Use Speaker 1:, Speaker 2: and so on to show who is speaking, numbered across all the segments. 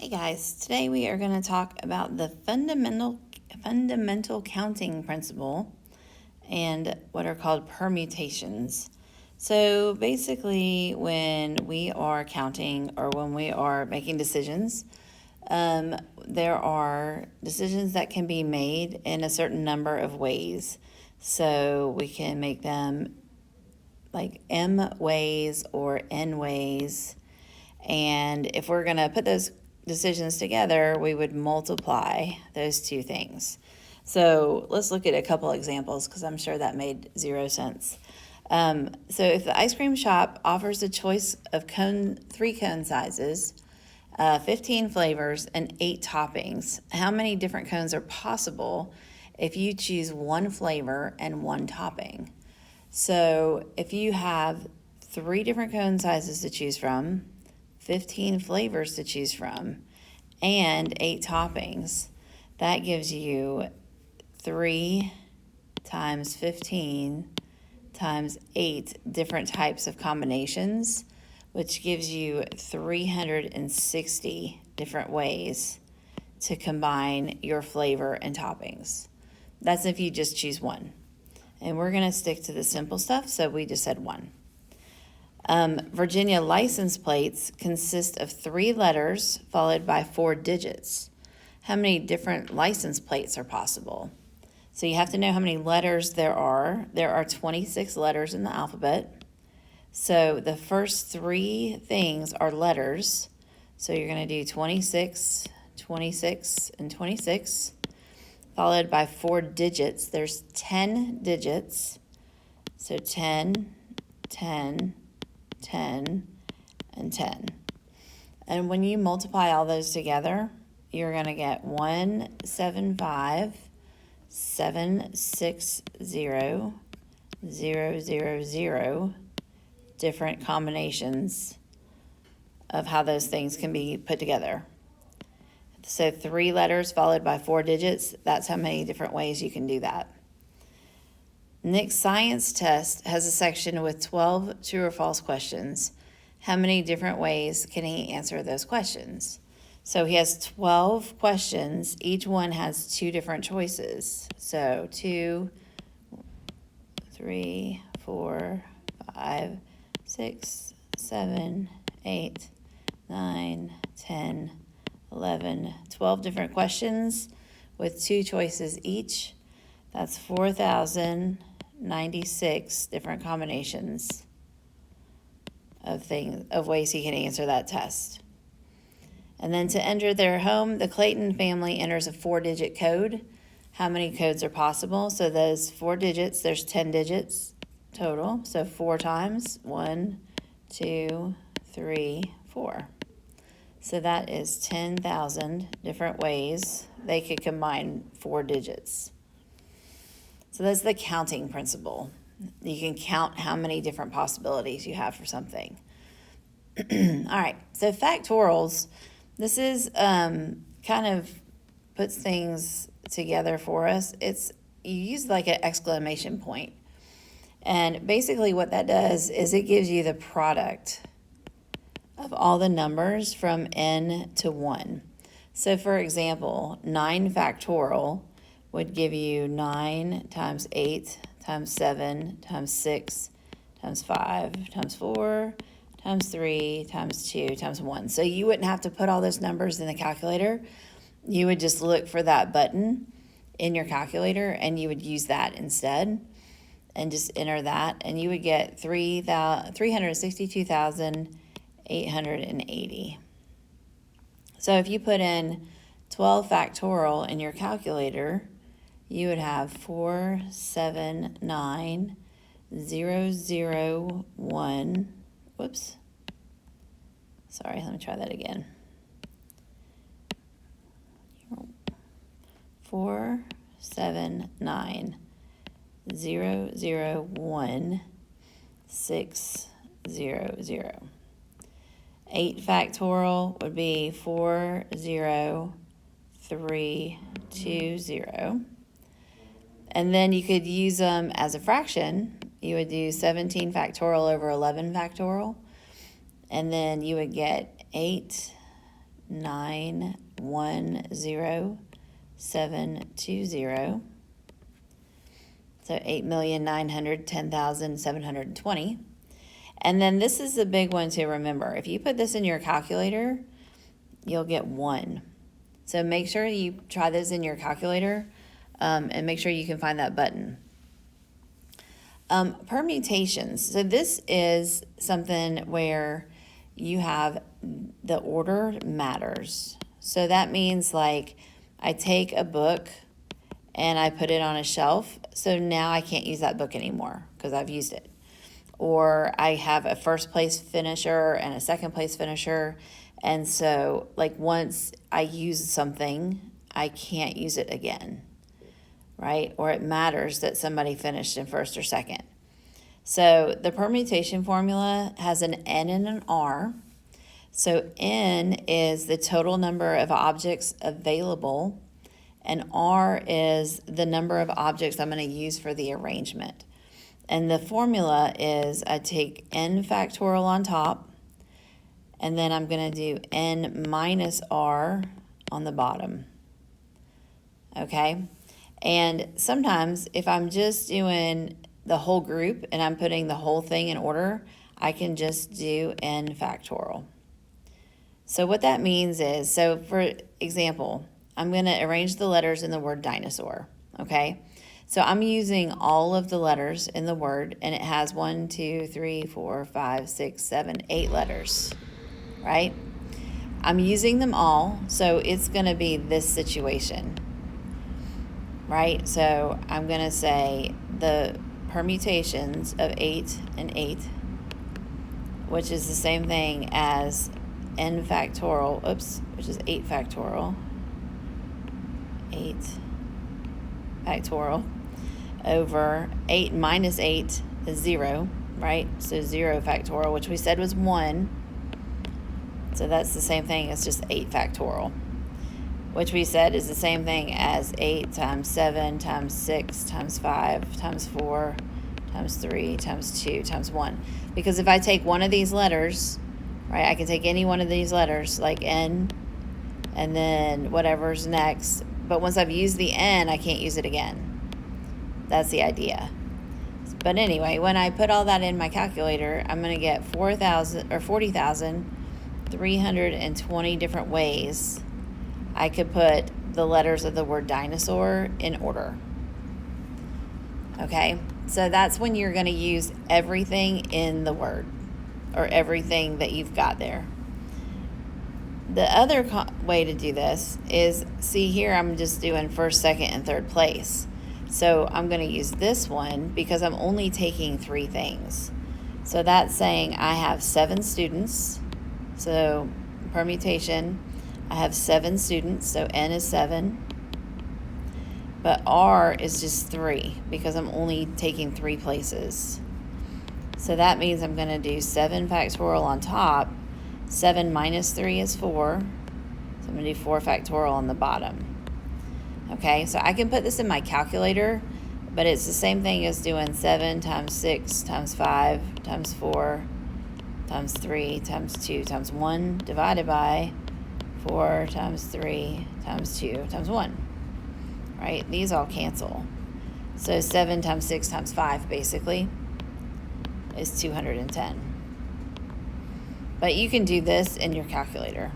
Speaker 1: Hey guys, today we are going to talk about the fundamental counting principle and what are called permutations. So basically, when we are counting or when we are making decisions, there are decisions that can be made in a certain number of ways. So we can make them like M ways or N ways. And if we're going to put those decisions together, we would multiply those two things. So let's look at a couple examples because I'm sure that made zero sense. So if the ice cream shop offers a choice of three cone sizes, 15 flavors, and 8 toppings, how many different cones are possible if you choose one flavor and one topping? So if you have 3 different cone sizes to choose from, 15 flavors to choose from, and 8 toppings, that gives you 3 times 15 times 8 different types of combinations, which gives you 360 different ways to combine your flavor and toppings. That's if you just choose one. And we're going to stick to the simple stuff, so we just said one. Virginia license plates consist of 3 letters followed by 4 digits. How many different license plates are possible? So you have to know how many letters there are. There are 26 letters in the alphabet. So the first 3 things are letters. So you're going to do 26, 26, and 26, followed by 4 digits. There's 10 digits. So 10, 10, 10, and 10. And when you multiply all those together, you're going to get 175, 760, 000 different combinations of how those things can be put together. So 3 letters followed by 4 digits, that's how many different ways you can do that. Nick's science test has a section with 12 true or false questions. How many different ways can he answer those questions? So he has 12 questions. Each one has 2 different choices. So 2, 3, 4, 5, 6, 7, 8, 9, 10, 11, 12 different questions with 2 choices each. That's 4,096 different combinations of ways he can answer that test. And then to enter their home, the Clayton family enters a 4-digit code. How many codes are possible? So those 4 digits, there's 10 digits total. So 4 times, 1, 2, 3, 4. So that is 10,000 different ways they could combine 4 digits. So that's the counting principle. You can count how many different possibilities you have for something. All right, so factorials, this is kind of puts things together for us. You use like an exclamation point. And basically what that does is it gives you the product of all the numbers from n to 1. So for example, 9 factorial would give you 9 times 8 times 7 times 6 times 5 times 4 times 3 times 2 times 1. So you wouldn't have to put all those numbers in the calculator. You would just look for that button in your calculator and you would use that instead and just enter that, and you would get 362,880. So if you put in 12 factorial in your calculator, you would have 479,001. Whoops. Sorry, let me try that again. 479,001,600. 8 factorial would be 40320. And then you could use them as a fraction. You would do 17 factorial over 11 factorial. And then you would get 8 8,910,720. So 8,910,720. And then this is the big one to remember. If you put this in your calculator, you'll get 1. So make sure you try this in your calculator and make sure you can find that button. Permutations. So this is something where you have the order matters. So that means like I take a book and I put it on a shelf. So now I can't use that book anymore because I've used it. Or I have a first place finisher and a second place finisher. And so like once I use something, I can't use it again, right? Or it matters that somebody finished in first or second. So the permutation formula has an N and an R. So N is the total number of objects available, and R is the number of objects I'm going to use for the arrangement. And the formula is I take N factorial on top, and then I'm going to do N minus R on the bottom. Okay? And sometimes if I'm just doing the whole group and I'm putting the whole thing in order, I can just do N factorial. So what that means is, so for example, I'm going to arrange the letters in the word dinosaur, okay? So I'm using all of the letters in the word, and it has 1, 2, 3, 4, 5, 6, 7, 8 letters, right? I'm using them all, so it's going to be this situation, right? So I'm going to say the permutations of 8 and 8, which is the same thing as N factorial, which is 8 factorial, 8 factorial over 8 minus 8 is 0, right? So 0 factorial, which we said was 1. So that's the same thing as just 8 factorial, which we said is the same thing as 8 times 7 times 6 times 5 times 4 times 3 times 2 times 1. Because if I take one of these letters, right, I can take any one of these letters, like N, and then whatever's next. But once I've used the N, I can't use it again. That's the idea. But anyway, when I put all that in my calculator, I'm going to get 40,320 different ways I could put the letters of the word dinosaur in order. Okay, so that's when you're going to use everything in the word, or everything that you've got there. The other way to do this is, see here I'm just doing first, second, and third place. So I'm going to use this one because I'm only taking 3 things. So that's saying I have 7 students. So permutation, I have 7 students, so N is 7. But R is just 3 because I'm only taking 3 places. So that means I'm going to do 7 factorial on top. 7 minus 3 is 4. So I'm going to do 4 factorial on the bottom. Okay, so I can put this in my calculator, but it's the same thing as doing 7 times 6 times 5 times 4 times 3 times 2 times 1 divided by 4 times 3 times 2 times 1. Right? These all cancel. So 7 times 6 times 5 basically is 210. But you can do this in your calculator.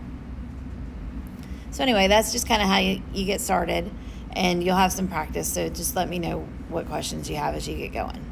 Speaker 1: So anyway, that's just kind of how you get started, and you'll have some practice. So just let me know what questions you have as you get going.